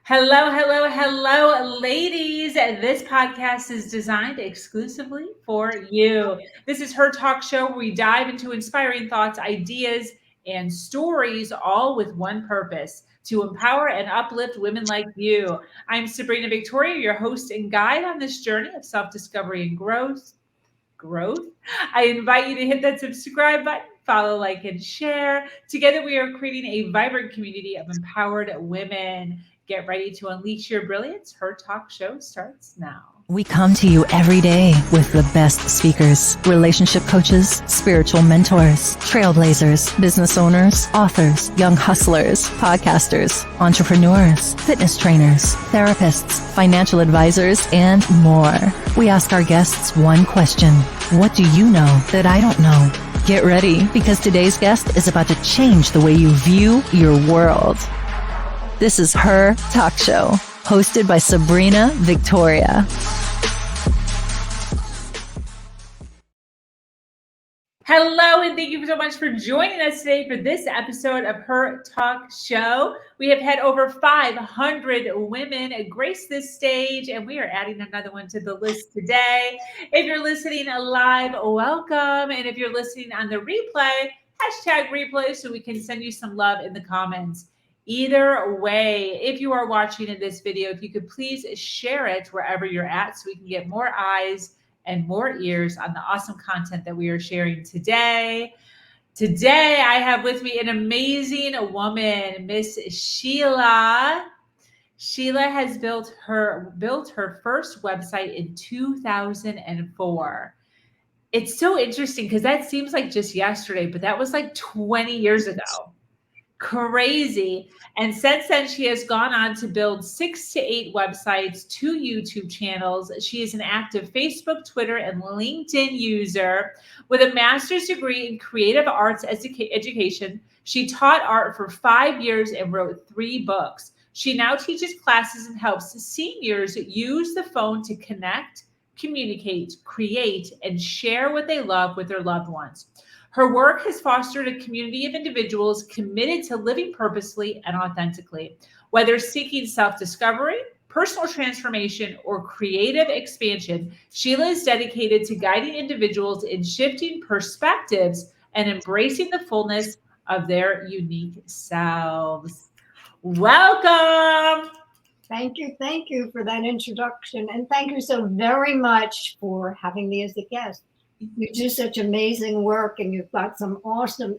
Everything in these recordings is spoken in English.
Hello, hello, hello, ladies. This podcast is designed exclusively for you. This is her talk show where we dive into inspiring thoughts, ideas, and stories, all with one purpose to empower and uplift women like you. I'm Sabrina Victoria, your host and guide on this journey of self discovery and growth. I invite you to hit that subscribe button, follow, like, and share. Together, we are creating a vibrant community of empowered women. Get ready to unleash your brilliance. Her talk show starts now. We come to you every day with the best speakers, relationship coaches, spiritual mentors, trailblazers, business owners, authors, young hustlers, podcasters, entrepreneurs, fitness trainers, therapists, financial advisors, and more. We ask our guests one question. What do you know that I don't know? Get ready, because today's guest is about to change the way you view your world. This is Her Talk Show, hosted by Sabrina Victoria. Hello, and thank you so much for joining us today for this episode of Her Talk Show. We have had over 500 women grace this stage, and we are adding another one to the list today. If you're listening live, welcome. And if you're listening on the replay, #replay so we can send you some love in the comments. Either way, if you are watching in this video, if you could please share it wherever you're at so we can get more eyes and more ears on the awesome content that we are sharing today. Today, I have with me an amazing woman, Miss Sheila. Sheila has built her first website in 2004. It's so interesting because that seems like just yesterday, but that was like 20 years ago. Crazy. And since then, she has gone on to build 6 to 8 websites, 2 YouTube channels. She is an active Facebook, Twitter, and LinkedIn user with a master's degree in creative arts education. She taught art for 5 years and wrote 3 books. She now teaches classes and helps seniors use the phone to connect, communicate, create, and share what they love with their loved ones. Her work has fostered a community of individuals committed to living purposefully and authentically. Whether seeking self-discovery, personal transformation, or creative expansion, Sheila is dedicated to guiding individuals in shifting perspectives and embracing the fullness of their unique selves. Welcome. Thank you for that introduction. And thank you so very much for having me as a guest. You do such amazing work, and you've got some awesome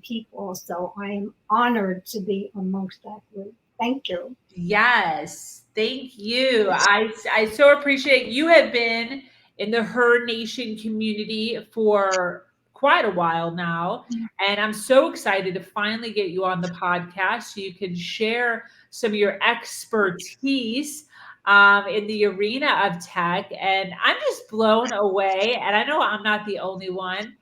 people. So I am honored to be amongst that group. Thank you. Yes, thank you. I so appreciate you have been in the Her Nation community for quite a while now. And I'm so excited to finally get you on the podcast so you can share some of your expertise in the arena of tech. And I'm just blown away. And I know I'm not the only one.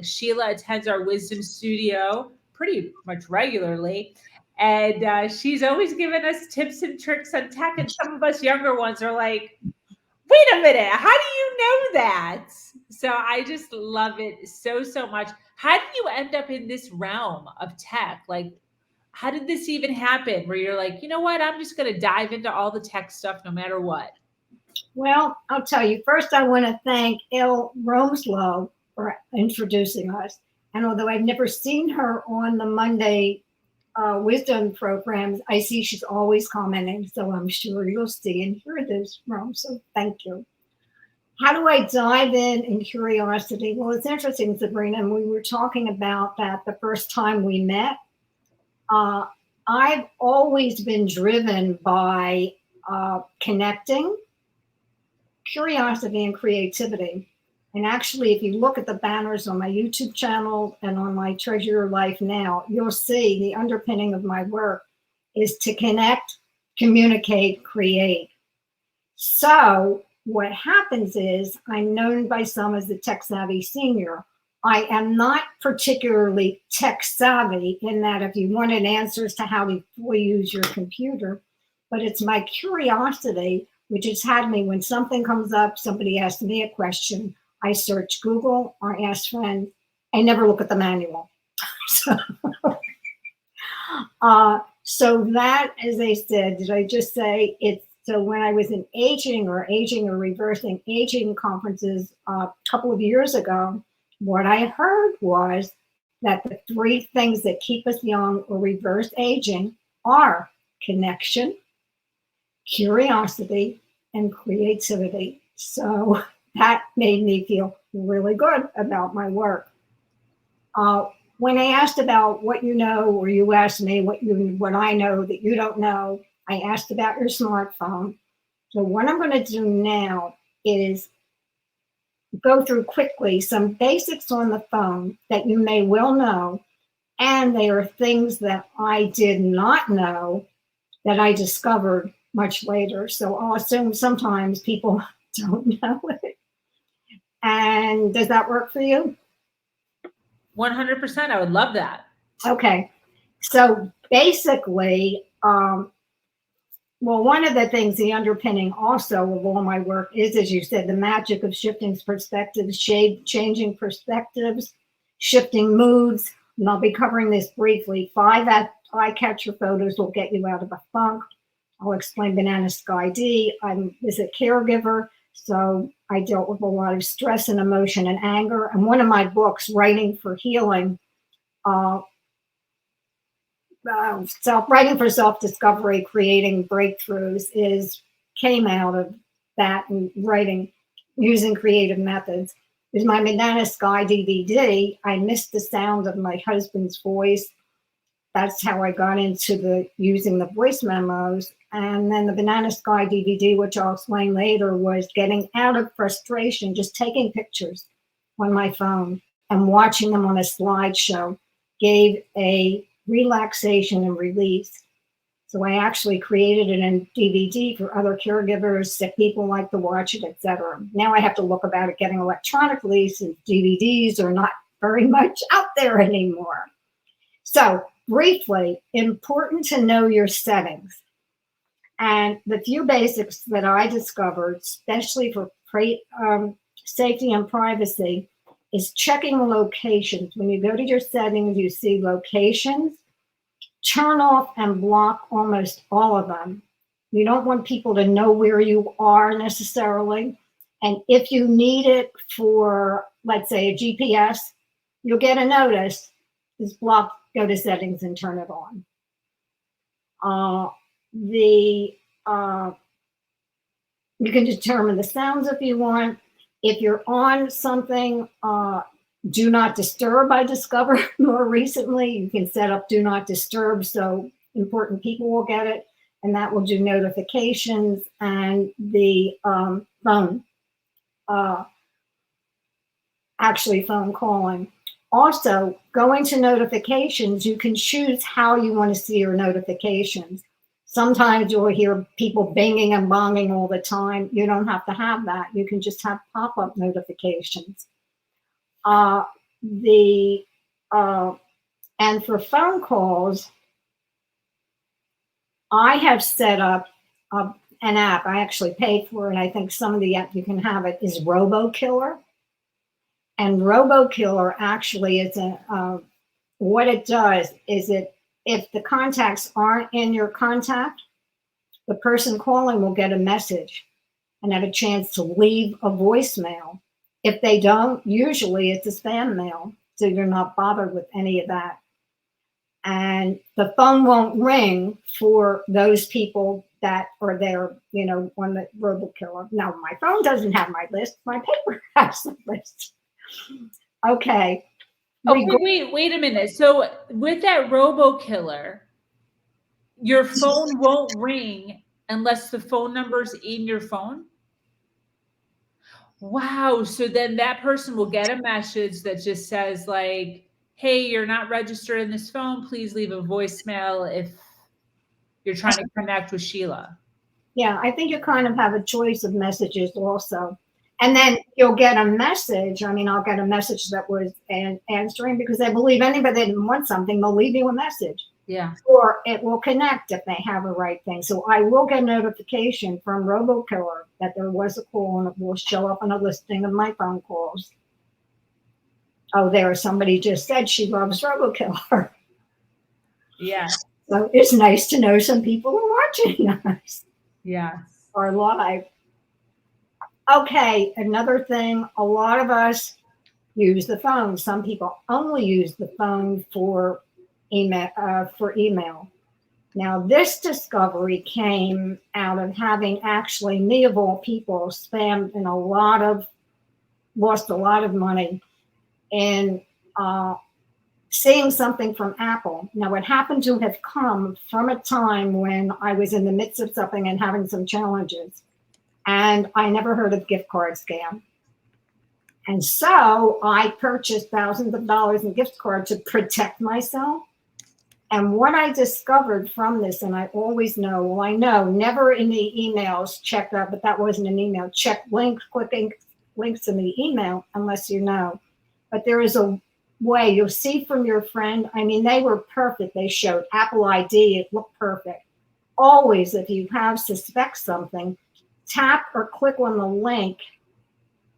Sheila attends our Wisdom Studio pretty much regularly. And she's always given us tips and tricks on tech. And some of us younger ones are like, wait a minute, how do you know that? So I just love it so, so much. How did you end up in this realm of tech? Like, how did this even happen where you're like, you know what, I'm just going to dive into all the tech stuff no matter what? Well, I'll tell you. First, I want to thank Elle Romeslow for introducing us. And although I've never seen her on the Monday wisdom programs, I see she's always commenting. So I'm sure you'll see and hear this, Rome. So thank you. How do I dive in curiosity? Well, it's interesting, Sabrina, and we were talking about that the first time we met. I've always been driven by connecting, curiosity, and creativity. And actually, if you look at the banners on my YouTube channel and on my Treasure Your Life Now, you'll see the underpinning of my work is to connect, communicate, create. So what happens is I'm known by some as the tech savvy senior. I am not particularly tech savvy in that if you wanted answers to how to use your computer, but it's my curiosity, which has had me when something comes up, somebody asks me a question, I search Google or ask friends. I never look at the manual. So that, as I said, did I just say it's so when I was in aging or reversing aging conferences a couple of years ago, what I heard was that the three things that keep us young or reverse aging are connection, curiosity, and creativity. So that made me feel really good about my work. When I asked about what you know, or you asked me what I know that you don't know, I asked about your smartphone. So what I'm going to do now is go through quickly some basics on the phone that you may well know, and they are things that I did not know that I discovered much later. So I'll assume sometimes people don't know it. And does that work for you? 100%. I would love that. Okay. So basically, well, one of the things, the underpinning also of all my work is, as you said, the magic of shifting perspectives, changing perspectives, shifting moods. And I'll be covering this briefly. 5 eye-catcher photos will get you out of a funk. I'll explain Banana Sky D. I was a caregiver, so I dealt with a lot of stress and emotion and anger. And one of my books, Writing for Healing, writing for self-discovery, creating breakthroughs, came out of that, and writing using creative methods. With my Banana Sky DVD, I missed the sound of my husband's voice. That's how I got into using the voice memos. And then the Banana Sky DVD, which I'll explain later, was getting out of frustration, just taking pictures on my phone and watching them on a slideshow gave a relaxation and release. So I actually created it in DVD for other caregivers, sick people like to watch it, etc. Now I have to look about it getting electronically, since DVDs are not very much out there anymore. So briefly, important to know your settings. And the few basics that I discovered, especially for safety and privacy, is checking locations. When you go to your settings, you see locations. Turn off and block almost all of them. You don't want people to know where you are necessarily. And if you need it for, let's say, a GPS, you'll get a notice. Just block, go to settings and turn it on. You can determine the sounds if you want. If you're on something, do not disturb, I discovered more recently. You can set up do not disturb so important people will get it, and that will do notifications and the phone, actually phone calling. Also, going to notifications, you can choose how you want to see your notifications. Sometimes you'll hear people binging and bonging all the time. You don't have to have that. You can just have pop-up notifications. And for phone calls, I have set up an app. I actually paid for it. I think some of the app you can have it is RoboKiller. And RoboKiller actually is what it does is if the contacts aren't in your contact, the person calling will get a message and have a chance to leave a voicemail. If they don't, usually it's a spam mail, so you're not bothered with any of that. And the phone won't ring for those people that are there, on the RoboKiller. Now, my phone doesn't have my list. My paper has the list. Okay. Wait a minute. So with that RoboKiller, your phone won't ring unless the phone number's in your phone? Wow. So then that person will get a message that just says like, hey, you're not registered in this phone. Please leave a voicemail if you're trying to connect with Sheila. Yeah, I think you kind of have a choice of messages also. And then you'll get a message. I mean, I'll get a message that was answering because I believe anybody that wants something, they'll leave you a message. Yeah. Or it will connect if they have a right thing. So I will get a notification from RoboKiller that there was a call, and it will show up on a listing of my phone calls. Oh, somebody just said she loves RoboKiller. Yeah. So it's nice to know some people are watching us Yes. or live. Okay, another thing, a lot of us use the phone. Some people only use the phone for email. Now, this discovery came out of having actually, me of all people, spammed in lost a lot of money in seeing something from Apple. Now, it happened to have come from a time when I was in the midst of something and having some challenges. And I never heard of gift card scam. And so I purchased thousands of dollars in gift cards to protect myself. And what I discovered from this, and I always know, well, I know never in the emails check that, but that wasn't an email. Check clicking links in the email unless you know. But there is a way you'll see from your friend. I mean, they were perfect. They showed Apple ID. It looked perfect. Always, if you suspect something, tap or click on the link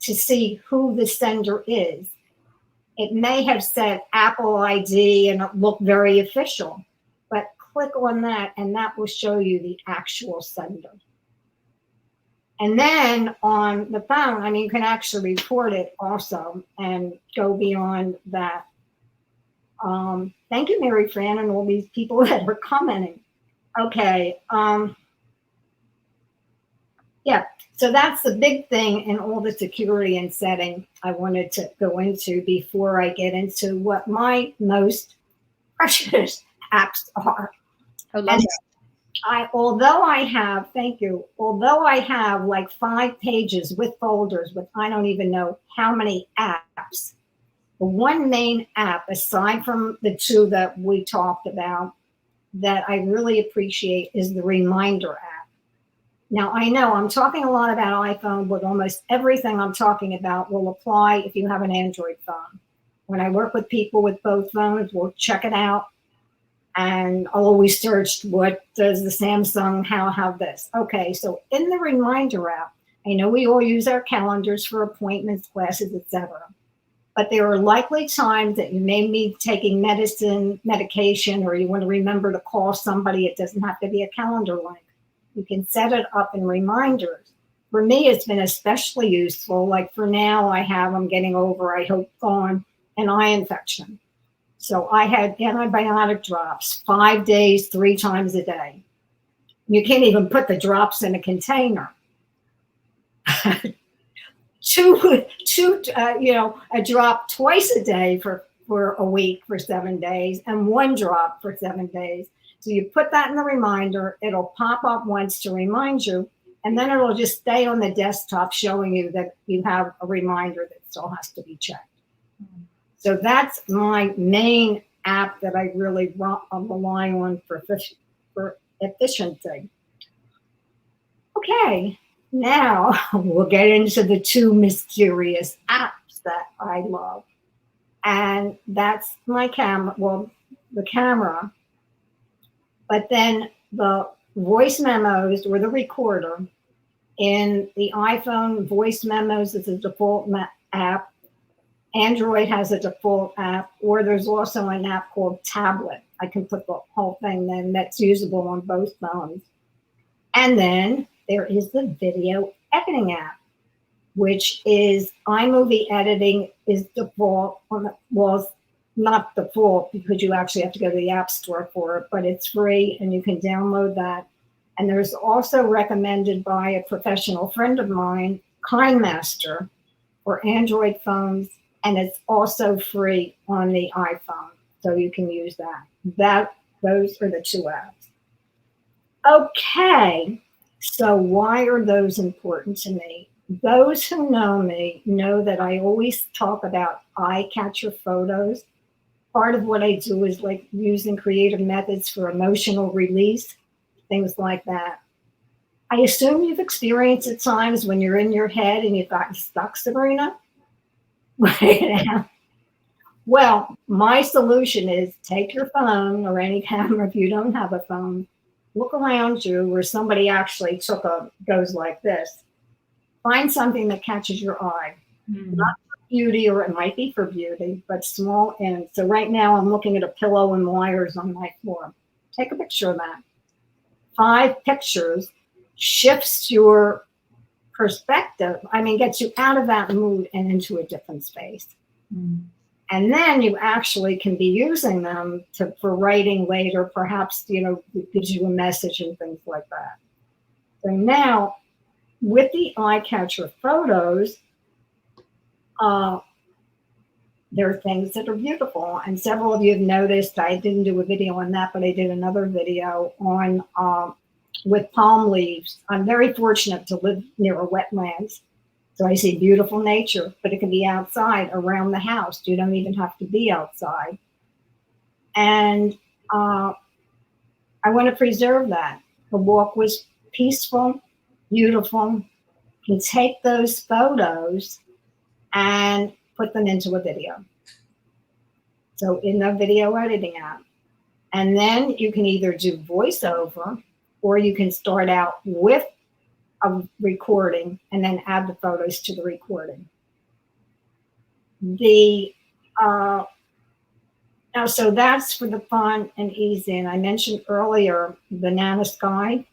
to see who the sender is. It may have said Apple ID and it looked very official, but click on that and that will show you the actual sender. And then on the phone, I mean, you can actually report it also and go beyond that. Thank you, Mary Fran, and all these people that are commenting. Okay. Yeah, so that's the big thing in all the security and setting I wanted to go into before I get into what my most precious apps are. I love that. Although I have like 5 pages with folders with I don't even know how many apps, the one main app, aside from the 2 that we talked about, that I really appreciate is the Reminder app. Now, I know I'm talking a lot about iPhone, but almost everything I'm talking about will apply if you have an Android phone. When I work with people with both phones, we'll check it out. And I'll always search, what does the Samsung have this? Okay, so in the Reminder app, I know we all use our calendars for appointments, classes, etc. But there are likely times that you may be taking medication, or you want to remember to call somebody. It doesn't have to be a calendar link. You can set it up in reminders. For me, it's been especially useful. Like for now, I'm getting over, I hope, gone, an eye infection. So I had antibiotic drops 5 days, 3 times a day. You can't even put the drops in a container. a drop twice a day for a week for 7 days, and 1 drop for 7 days. So you put that in the reminder, it'll pop up once to remind you, and then it'll just stay on the desktop showing you that you have a reminder that still has to be checked. So that's my main app that I really rely on for efficiency. Okay, now we'll get into the 2 mysterious apps that I love. And that's my camera, the camera, but then the voice memos or the recorder. In the iPhone, voice memos is a default app. Android has a default app, or there's also an app called Tablet. I can put the whole thing then that's usable on both phones. And then there is the video editing app, which is iMovie editing is default. Not default because you actually have to go to the App Store for it, but it's free and you can download that. And there's also recommended by a professional friend of mine, KindMaster, for Android phones, and it's also free on the iPhone, so you can use that. Those are the 2 apps. Okay, so why are those important to me? Those who know me know that I always talk about eye catcher photos. Part of what I do is like using creative methods for emotional release, things like that. I assume you've experienced at times when you're in your head and you've gotten stuck, Sabrina. Well, my solution is take your phone or any camera if you don't have a phone, look around you where somebody actually goes like this. Find something that catches your eye. Not for beauty, or it might be for beauty, but small ends. So right now I'm looking at a pillow and wires on my floor. Take a picture picture that. 5 pictures shifts your perspective. I mean, gets you out of that mood and into a different space. Mm. And then you actually can be using them for writing later, perhaps, it gives you a message and things like that. So now, with the eye catcher photos, there are things that are beautiful. And several of you have noticed, I didn't do a video on that, but I did another video on with palm leaves. I'm very fortunate to live near a wetlands. So I see beautiful nature, but it can be outside around the house. You don't even have to be outside. And I want to preserve that. The walk was peaceful, beautiful. You can take those photos and put them into a video. So in the video editing app. And then you can either do voiceover, or you can start out with a recording and then add the photos to the recording. Now, so that's for the fun and easy. And I mentioned earlier, Banana Sky.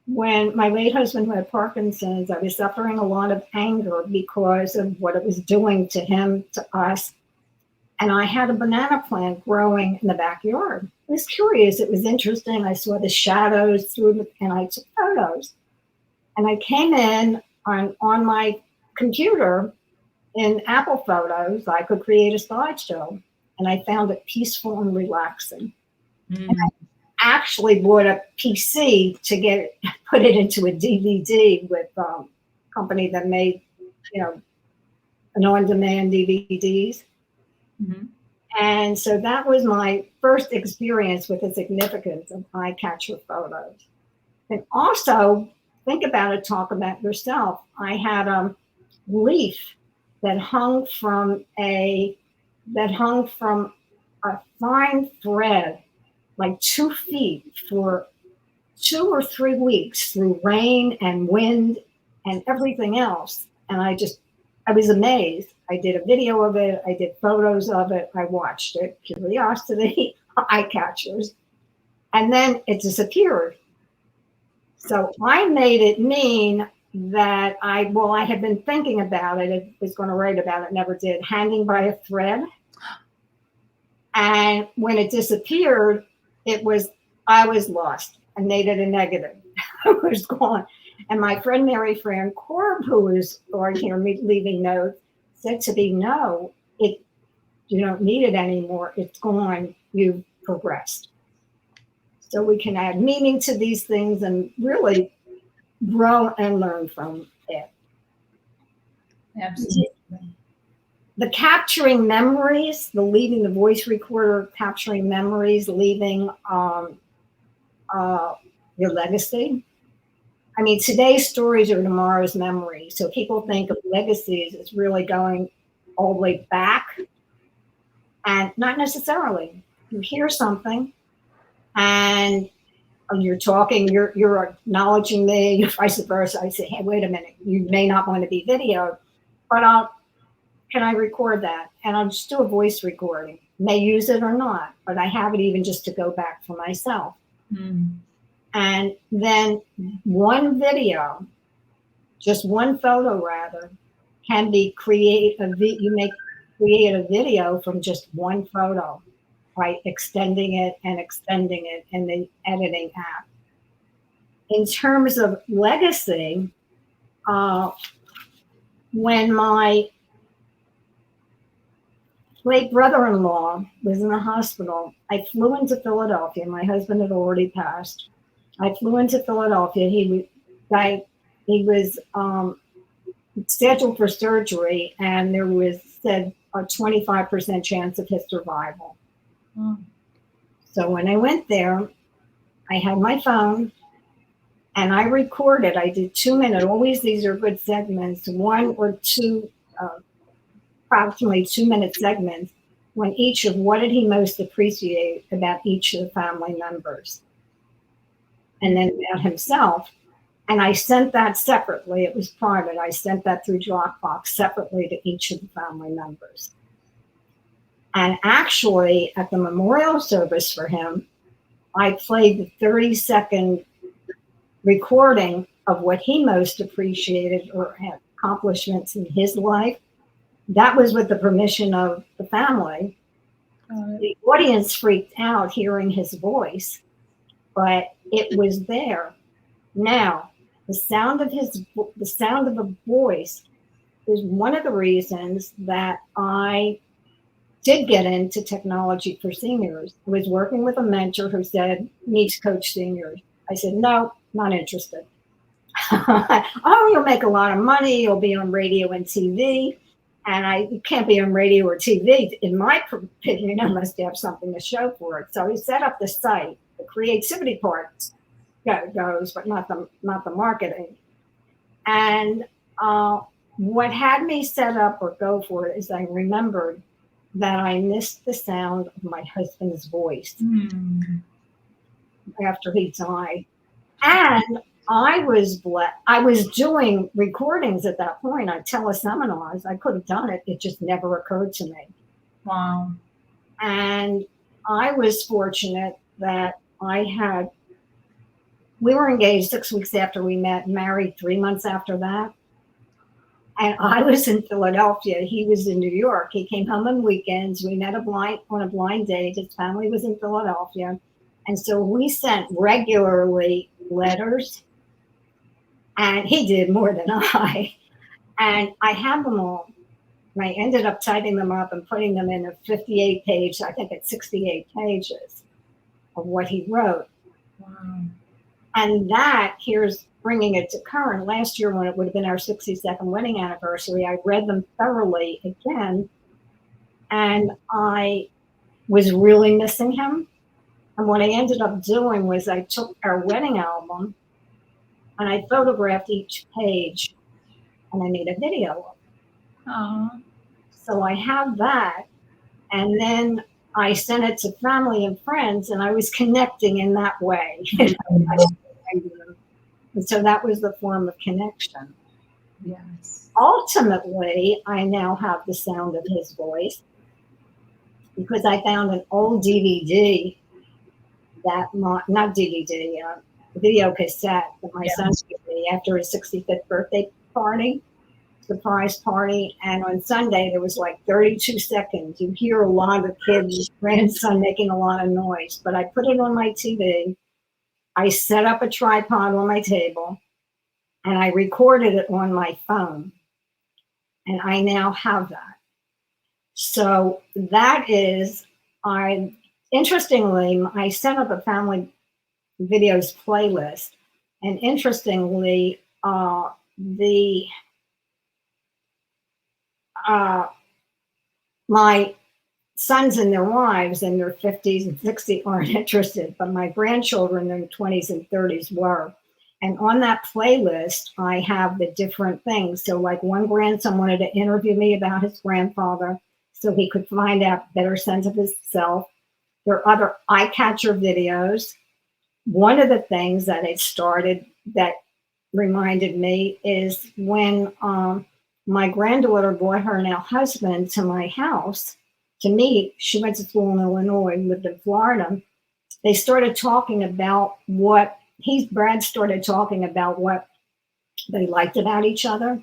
When my late husband, who had Parkinson's, I was suffering a lot of anger because of what it was doing to him, to us. And I had a banana plant growing in the backyard. I was curious. It was interesting. I saw the shadows through it, and I took photos. And I came in on my computer in Apple Photos. I could create a slideshow, and I found it peaceful and relaxing. Mm. And I actually bought a PC to put it into a DVD with a company that made, an on-demand DVDs. Mm-hmm. And so that was my first experience with the significance of eye catcher photos. And also, think about it, talk about yourself. I had a leaf that hung from a fine thread, like 2 feet, for 2 or 3 weeks through rain and wind and everything else. And I was amazed. I did a video of it. I did photos of it. I watched it. Curiosity, eye catchers. And then it disappeared. So I made it mean that I had been thinking about it. I was going to write about it, never did. Hanging by a thread. And when it disappeared, I was lost. I made it a negative. It was gone. And my friend Mary Fran Korb, who was right here leaving notes, said to me, no, you don't need it anymore. It's gone. You've progressed. So we can add meaning to these things and really grow and learn from it. Absolutely. The capturing memories, leaving the voice recorder, capturing memories, leaving your legacy. I mean, today's stories are tomorrow's memories. So people think of legacies as really going all the way back, and not necessarily. You hear something and you're talking, you're acknowledging me, vice versa. I say, hey, wait a minute, you may not want to be videoed, but can I record that? And I'll just do a voice recording. May use it or not, but I have it even just to go back for myself. Mm. And then one video, just one photo rather, can be you may create a video from just one photo by extending it and extending it in the editing app. In terms of legacy, when my late brother-in-law was in the hospital, I flew into Philadelphia. My husband had already passed. I flew into Philadelphia. He was scheduled for surgery, and there was said a 25% chance of his survival. Mm. So when I went there, I had my phone and I recorded. I did 2 minutes. Always these are good segments, 1 or 2, approximately 2-minute segments, when each of what did he most appreciate about each of the family members, and then about himself. And I sent that separately. It was private. I sent that through Dropbox separately to each of the family members. And actually, at the memorial service for him, I played the 30-second recording of what he most appreciated or had accomplishments in his life. That was with the permission of the family. The audience freaked out hearing his voice, but it was there. Now, the sound of a voice is one of the reasons that I did get into technology for seniors. I was working with a mentor who said, need to coach seniors. I said, no, not interested. Oh, you'll make a lot of money. You'll be on radio and TV. And you can't be on radio or TV. In my opinion, I must have something to show for it. So he set up the site. The creativity part goes, but not the marketing. And what had me set up or go for it is I remembered that I missed the sound of my husband's voice after he died. And I was doing recordings at that point on teleseminars. I could have done it. It just never occurred to me. Wow. And I was fortunate that we were engaged 6 weeks after we met, married 3 months after that. And I was in Philadelphia. He was in New York. He came home on weekends. We met on a blind date. His family was in Philadelphia. And so we sent regularly letters. And he did more than I. And I have them all. And I ended up typing them up and putting them in a 58-page, I think it's 68 pages of what he wrote. Wow. And that, here's bringing it to current. Last year, when it would have been our 62nd wedding anniversary, I read them thoroughly again. And I was really missing him. And what I ended up doing was I took our wedding album and I photographed each page and I made a video of it. Aww. So I have that. And then I sent it to family and friends, and I was connecting in that way. And so that was the form of connection. Yes. Ultimately, I now have the sound of his voice because I found an old DVD video cassette that my son gave me after his 65th birthday surprise party. And on Sunday, there was like 32 seconds. You hear a lot of kids, grandson making a lot of noise, but I put it on my TV. I set up a tripod on my table and I recorded it on my phone. And I now have that. So that is, interestingly, I set up a family videos playlist. And interestingly, my sons and their wives in their 50s and 60s aren't interested, but my grandchildren in their 20s and 30s were. And on that playlist, I have the different things. So like one grandson wanted to interview me about his grandfather so he could find out better sense of himself. There are other eye catcher videos. One of the things that it started that reminded me is when my granddaughter brought her now husband to my house to meet. She went to school in Illinois and lived in Florida. They started talking about Brad started talking about what they liked about each other.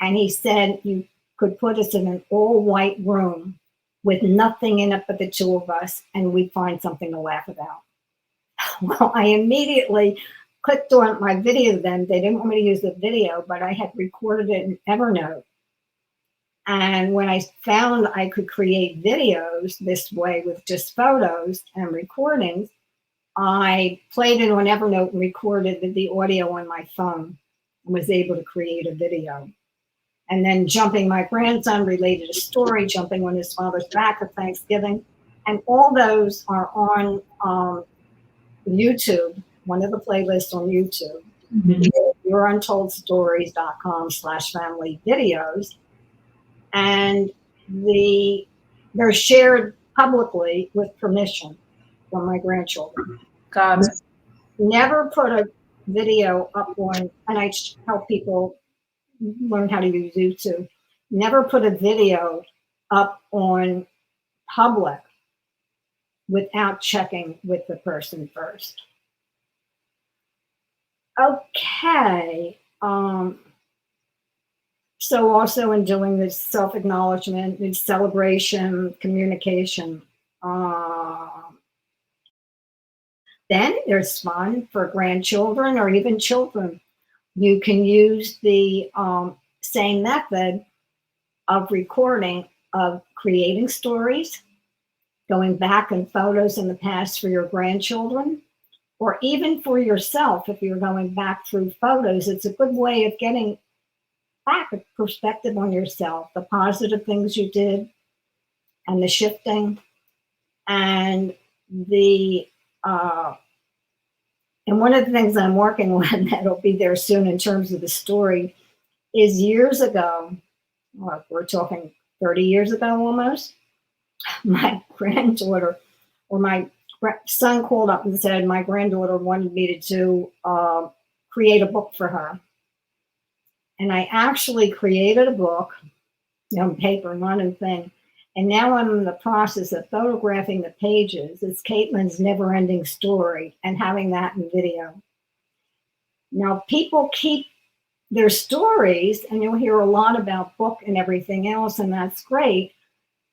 And he said, you could put us in an all white room with nothing in it but the two of us, and we'd find something to laugh about. Well, I immediately clicked on my video then. They didn't want me to use the video, but I had recorded it in Evernote. And when I found I could create videos this way with just photos and recordings, I played it on Evernote and recorded the audio on my phone and was able to create a video. And then jumping, my grandson related a story, jumping on his father's back at Thanksgiving. And all those are on YouTube, one of the playlists on YouTube, youruntoldstories.com/family videos. And they're shared publicly with permission from my grandchildren. Got it. Never put a video up on, and I help people learn how to use YouTube. Never put a video up on public without checking with the person first. Okay. So also in doing this self-acknowledgement, this celebration, communication, then there's fun for grandchildren or even children. You can use the same method of recording, of creating stories, going back in photos in the past for your grandchildren, or even for yourself. If you're going back through photos, it's a good way of getting back a perspective on yourself, the positive things you did and the shifting. And the and one of the things I'm working on that'll be there soon in terms of the story is years ago, well, we're talking 30 years ago almost, my granddaughter or my son called up and said my granddaughter wanted me to create a book for her. And I actually created a book, on paper, not in thing. And now I'm in the process of photographing the pages. It's Caitlin's never-ending story and having that in video. Now, people keep their stories, and you'll hear a lot about book and everything else, and that's great.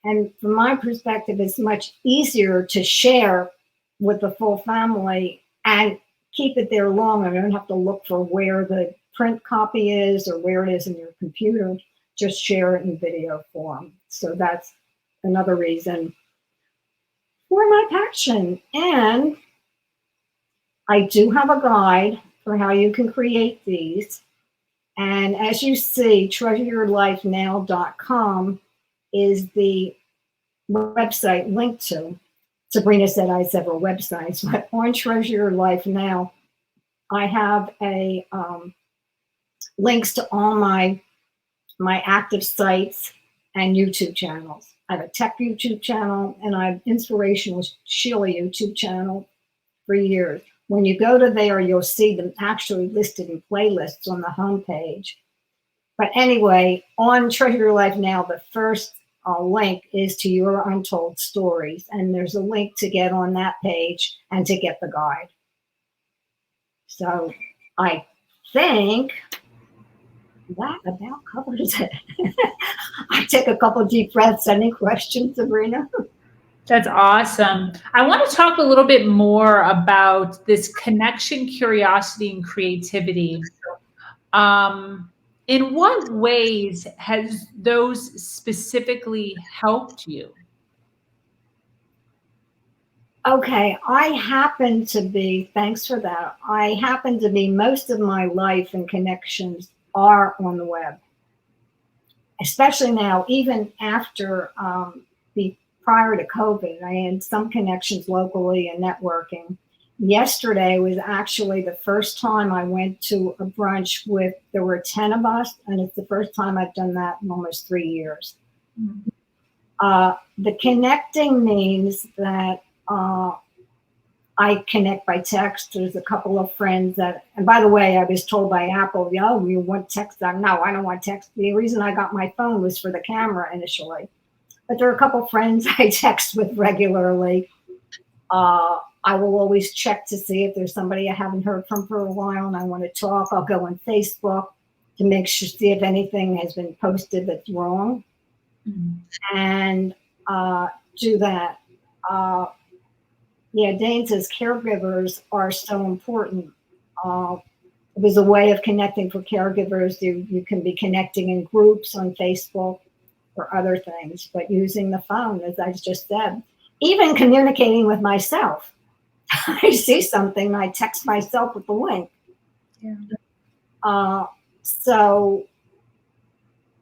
And from my perspective, it's much easier to share with the full family and keep it there long. I don't have to look for where the print copy is or where it is in your computer. Just share it in video form. So that's another reason for my passion. And I do have a guide for how you can create these. And as you see, treasureyourlifenow.com is the website linked to. Sabrina said I have several websites, but on Treasure Your Life Now, I have a links to all my active sites and YouTube channels. I have a tech YouTube channel and I have inspirational Sheila YouTube channel for years. When you go to there, you'll see them actually listed in playlists on the homepage. But anyway, on Treasure Your Life Now, the first link is to Your Untold Stories. And there's a link to get on that page and to get the guide. So I think that about covers it. I take a couple deep breaths. Any questions, Sabrina? That's awesome. I want to talk a little bit more about this connection, curiosity, and creativity. In what ways has those specifically helped you? Okay, thanks for that. I happen to be, most of my life and connections are on the web, especially now, even after, prior to COVID, I had some connections locally and networking. Yesterday was actually the first time I went to a brunch there were 10 of us, and it's the first time I've done that in almost 3 years. Mm-hmm. The connecting means that I connect by text. There's a couple of friends and by the way, I was told by Apple, you want text? No, I don't want text. The reason I got my phone was for the camera initially. But there are a couple of friends I text with regularly. I will always check to see if there's somebody I haven't heard from for a while and I want to talk. I'll go on Facebook to make sure, see if anything has been posted that's wrong. Mm-hmm. And do that. Dane says caregivers are so important. It was a way of connecting for caregivers. You can be connecting in groups on Facebook or other things, but using the phone, as I just said, even communicating with myself. I see something, I text myself with the link. Yeah. So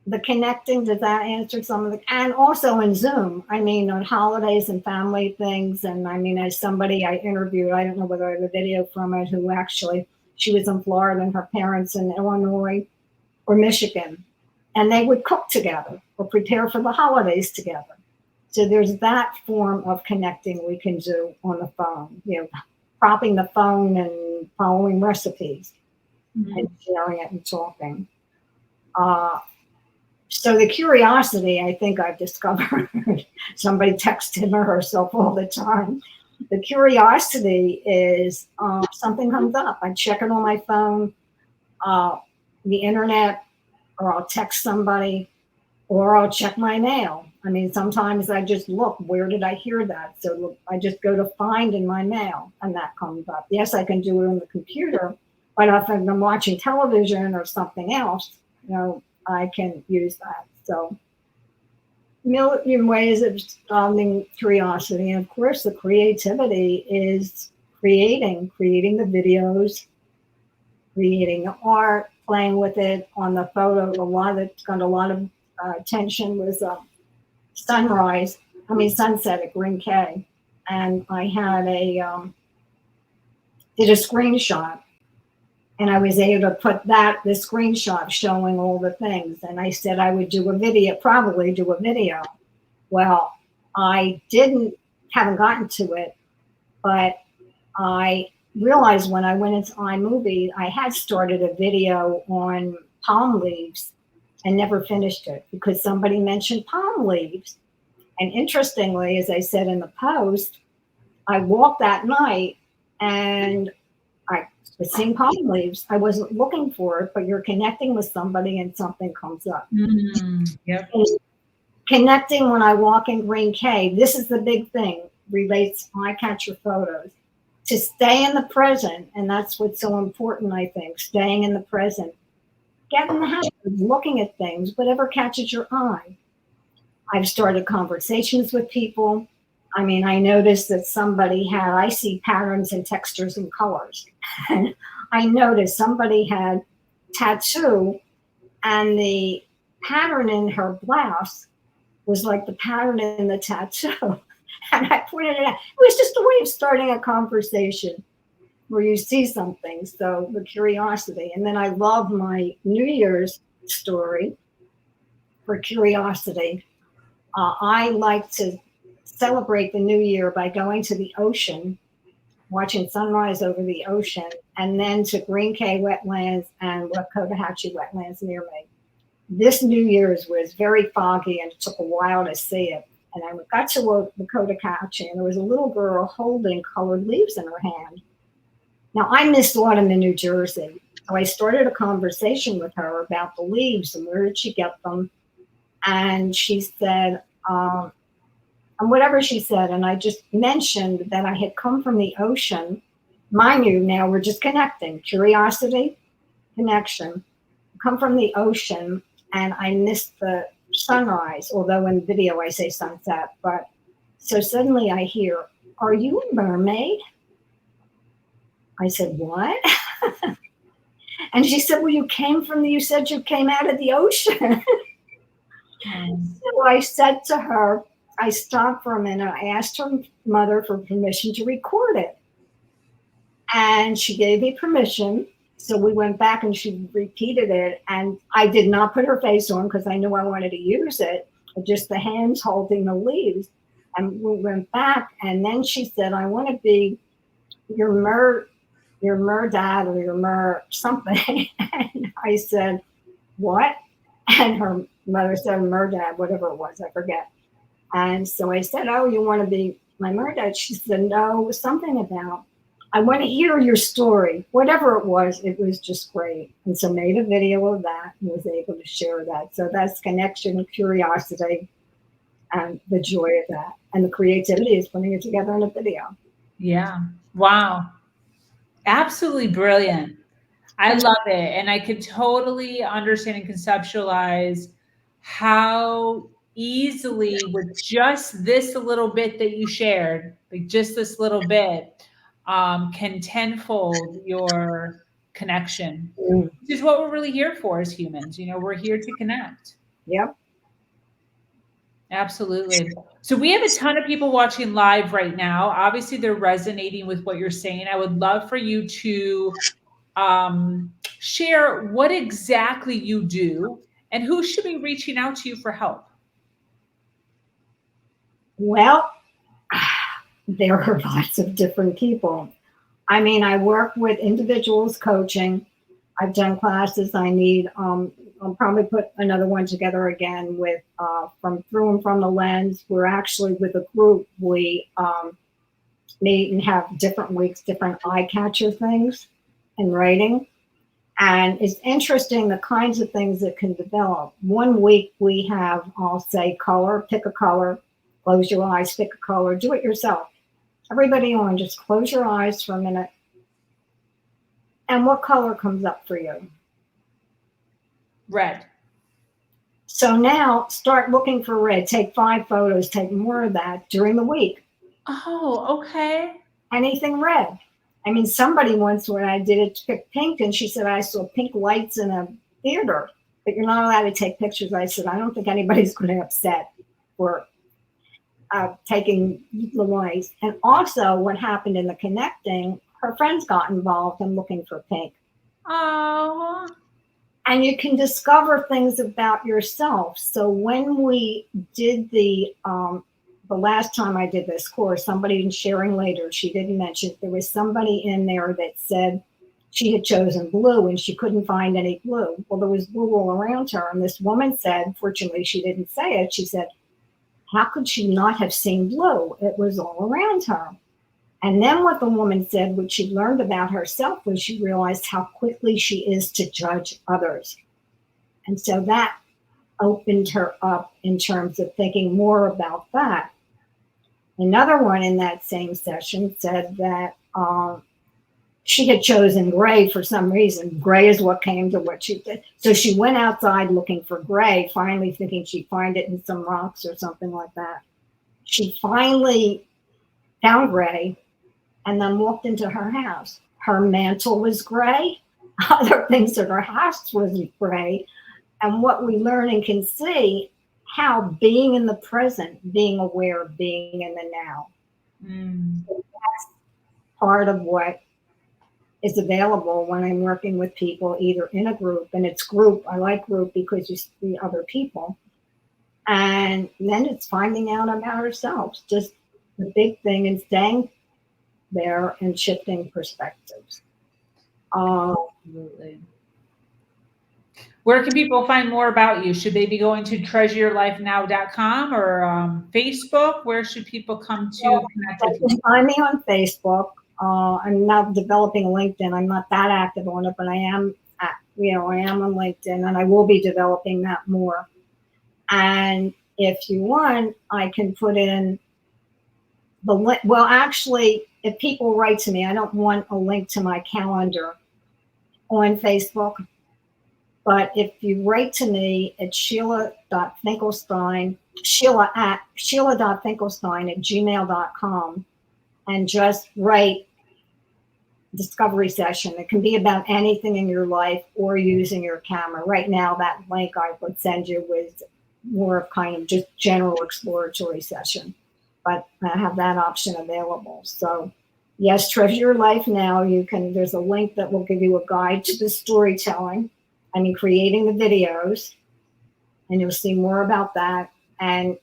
the connecting, does that answer some of the, and also in Zoom, I mean, on holidays and family things. And I mean, as somebody I interviewed, I don't know whether I have a video from it, who actually, she was in Florida and her parents in Illinois or Michigan, and they would cook together or prepare for the holidays together. So there's that form of connecting we can do on the phone, propping the phone and following recipes. Mm-hmm. And sharing it and talking. So the curiosity, I think I've discovered, somebody texts him or herself all the time. The curiosity is something comes up. I check it on my phone, the internet, or I'll text somebody, or I'll check my mail. I mean, sometimes I just look, where did I hear that? So look, I just go to find in my mail and that comes up. Yes, I can do it on the computer, but if I'm watching television or something else, I can use that. So million ways of responding curiosity. And of course, the creativity is creating the videos, creating the art, playing with it on the photo. A lot that got a lot of attention was sunset at Green K. And I had did a screenshot, and I was able to put the screenshot showing all the things. And I said I would probably do a video. Well, I haven't gotten to it, but I realized when I went into iMovie, I had started a video on palm leaves and never finished it because somebody mentioned palm leaves. And interestingly, as I said in the post, I walked that night and I was seeing palm leaves. I wasn't looking for it, but you're connecting with somebody and something comes up. Yep. And connecting when I walk in Green K, this is the big thing, relates eye catcher photos. To stay in the present, and that's what's so important, I think, staying in the present. Get in the habit of looking at things, whatever catches your eye. I've started conversations with people. I mean, I noticed that I see patterns and textures and colors. And I noticed somebody had tattoo, and the pattern in her blouse was like the pattern in the tattoo. And I pointed it out. It was just a way of starting a conversation where you see something. So the curiosity. And then I love my New Year's story for curiosity. I like to celebrate the new year by going to the ocean, watching sunrise over the ocean, and then to Green K wetlands and Cotahatchee wetlands near me. This New Year's was very foggy and it took a while to see it. And I got to the Cotahatchee and there was a little girl holding colored leaves in her hand. Now, I missed autumn in New Jersey. So I started a conversation with her about the leaves and where did she get them. And she said, and whatever she said, and I just mentioned that I had come from the ocean. Mind you, now we're just connecting. Curiosity, connection. Come from the ocean, and I missed the sunrise, although in video I say sunset. But so suddenly I hear, "Are you a mermaid?" I said, "What?" And she said, "Well, you said you came out of the ocean." So I said to her, I stopped for a minute. I asked her mother for permission to record it. And she gave me permission. So we went back and she repeated it. And I did not put her face on because I knew I wanted to use it. Just the hands holding the leaves. And we went back. And then she said, "I want to be your mer dad or your mer something." And I said, "What?" And her mother said, "Mer dad," whatever it was, I forget. And so I said, "Oh, you want to be my mer dad?" She said, "No, it was something about, I want to hear your story." Whatever it was just great. And so made a video of that and was able to share that. So that's connection, curiosity, and the joy of that. And the creativity is putting it together in a video. Yeah. Wow. Absolutely brilliant. I love it. And I could totally understand and conceptualize how easily with just this little bit that you shared, like just this little bit, can tenfold your connection, which is what we're really here for as humans. We're here to connect. Yep. Absolutely. So we have a ton of people watching live right now. Obviously, they're resonating with what you're saying. I would love for you to share what exactly you do and who should be reaching out to you for help. Well, there are lots of different people. I mean, I work with individuals coaching. I've done classes. I'll probably put another one together again with from through and from the lens. We're actually with a group. We meet and have different weeks, different eye catcher things and writing. And it's interesting the kinds of things that can develop. One week we have, I'll say, color, pick a color, close your eyes, pick a color, do it yourself. Everybody on, just close your eyes for a minute. And what color comes up for you? Red. So now start looking for red. Take 5 photos, take more of that during the week. Oh, okay. Anything red. I mean, somebody once when I did it picked pink, and she said, I saw pink lights in a theater, but you're not allowed to take pictures. I said, I don't think anybody's going to upset for taking the lights. And also what happened in the connecting, her friends got involved in looking for pink. Oh. And you can discover things about yourself. So when we did the last time I did this course, somebody was sharing later, she didn't mention, there was somebody in there that said she had chosen blue and she couldn't find any blue. Well, there was blue all around her. And this woman said, fortunately, she didn't say it. She said, how could she not have seen blue? It was all around her. And then what the woman said, what she learned about herself, was she realized how quickly she is to judge others. And so that opened her up in terms of thinking more about that. Another one in that same session said that she had chosen gray for some reason. Gray is what came to what she did. So she went outside looking for gray, finally thinking she'd find it in some rocks or something like that. She finally found gray and then walked into her house. Her mantle was gray. Other things in her house was gray. And what we learn and can see, how being in the present, being aware, being in the now. So that's part of what is available when I'm working with people, either in a group, and it's group. I like group because you see other people. And then it's finding out about ourselves, just the big thing, and staying there and shifting perspectives. Absolutely. Where can people find more about you? Should they be going to treasureyourlifenow.com or Facebook? Where should people come to connect with you? Find me on Facebook. I'm now developing LinkedIn. I'm not that active on it, but I am on LinkedIn, and I will be developing that more. And if you want, I can put in the link. Well, actually, if people write to me, I don't want a link to my calendar on Facebook. But if you write to me at Sheila.Finkelstein, Sheila.Finkelstein@gmail.com, and just write discovery session. It can be about anything in your life or using your camera. Right now, that link I would send you was more of kind of just general exploratory session, but I have that option available. So yes, Treasure Your Life Now. There's a link that will give you a guide to the storytelling. Creating the videos, and you'll see more about that. And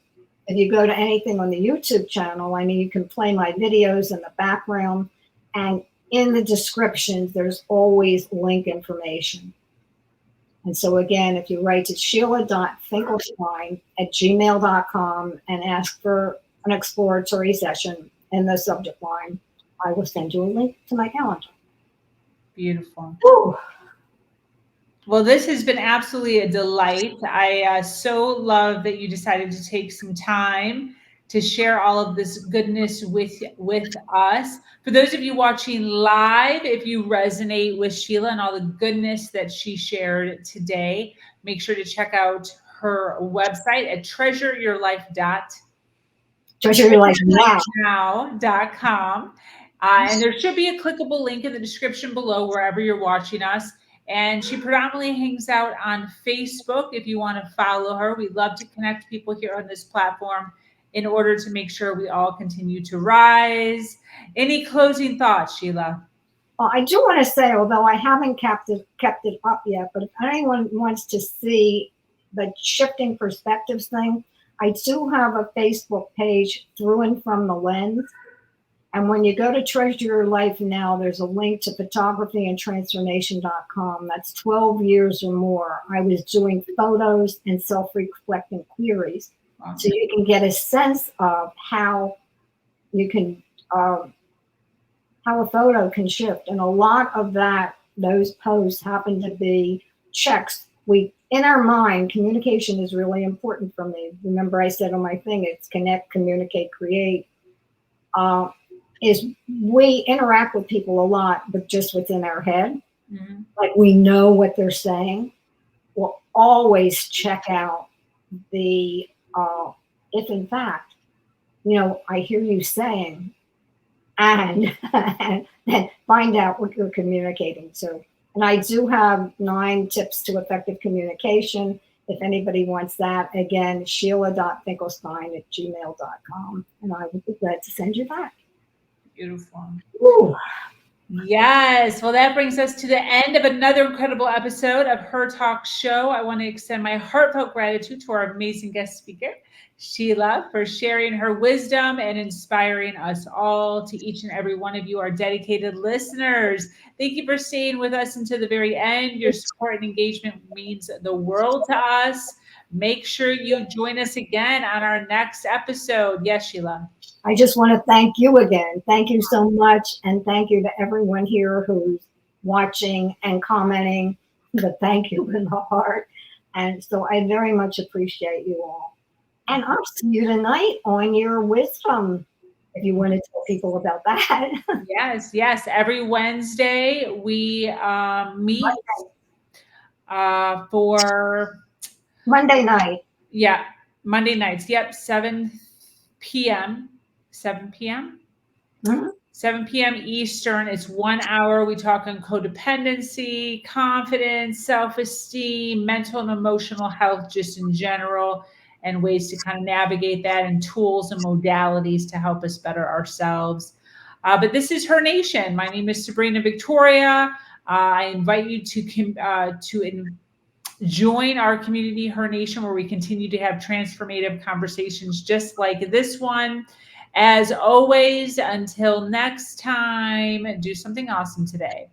if you go to anything on the YouTube channel, you can play my videos in the background, and in the descriptions, there's always link information. And so again, if you write to Sheila.Finkelstein@gmail.com and ask for an exploratory session in the subject line, I will send you a link to my calendar. Beautiful. Ooh. Well, this has been absolutely a delight. I so love that you decided to take some time to share all of this goodness with us. For those of you watching live, if you resonate with Sheila and all the goodness that she shared today, make sure to check out her website at treasureyourlifenow.com. And there should be a clickable link in the description below wherever you're watching us. And she predominantly hangs out on Facebook. If you want to follow her, we love to connect people here on this platform in order to make sure we all continue to rise. Any closing thoughts, Sheila? Well, I do want to say, although I haven't kept it up yet, but if anyone wants to see the shifting perspectives thing, I do have a Facebook page, Through and From the Lens. And when you go to Treasure Your Life Now, there's a link to photographyandtransformation.com. That's 12 years or more. I was doing photos and self-reflecting queries. Awesome. So you can get a sense of how you can, how a photo can shift. And a lot of those posts happen to be checks. In our mind, communication is really important for me. Remember I said on my thing, it's connect, communicate, create. Is we interact with people a lot, but just within our head. Mm-hmm. Like we know what they're saying. We'll always check out the, if in fact, I hear you saying, and find out what you're communicating. So, and I do have 9 tips to effective communication. If anybody wants that, again, sheila.finkelstein@gmail.com. And I would be glad to send you that. Beautiful. Ooh. Yes. Well, that brings us to the end of another incredible episode of Her Talk Show. I want to extend my heartfelt gratitude to our amazing guest speaker, Sheila, for sharing her wisdom and inspiring us all. To each and every one of you, our dedicated listeners, thank you for staying with us until the very end. Your support and engagement means the world to us. Make sure you join us again on our next episode. Yes, Sheila. I just want to thank you again. Thank you so much. And thank you to everyone here who's watching and commenting. The thank you in the heart. And so I very much appreciate you all. And I'll see you tonight on your wisdom, if you want to tell people about that. Yes. Every Wednesday we meet for Monday night. Yeah, Monday nights. Yep, 7 p.m. 7 p.m. Mm-hmm. 7 p.m. Eastern. It's 1 hour. We talk on codependency, confidence, self-esteem, mental and emotional health, just in general, and ways to kind of navigate that, and tools and modalities to help us better ourselves. But this is Her Nation. My name is Sabrina Victoria. I invite you to join our community, Her Nation, where we continue to have transformative conversations just like this one. As always, until next time, do something awesome today.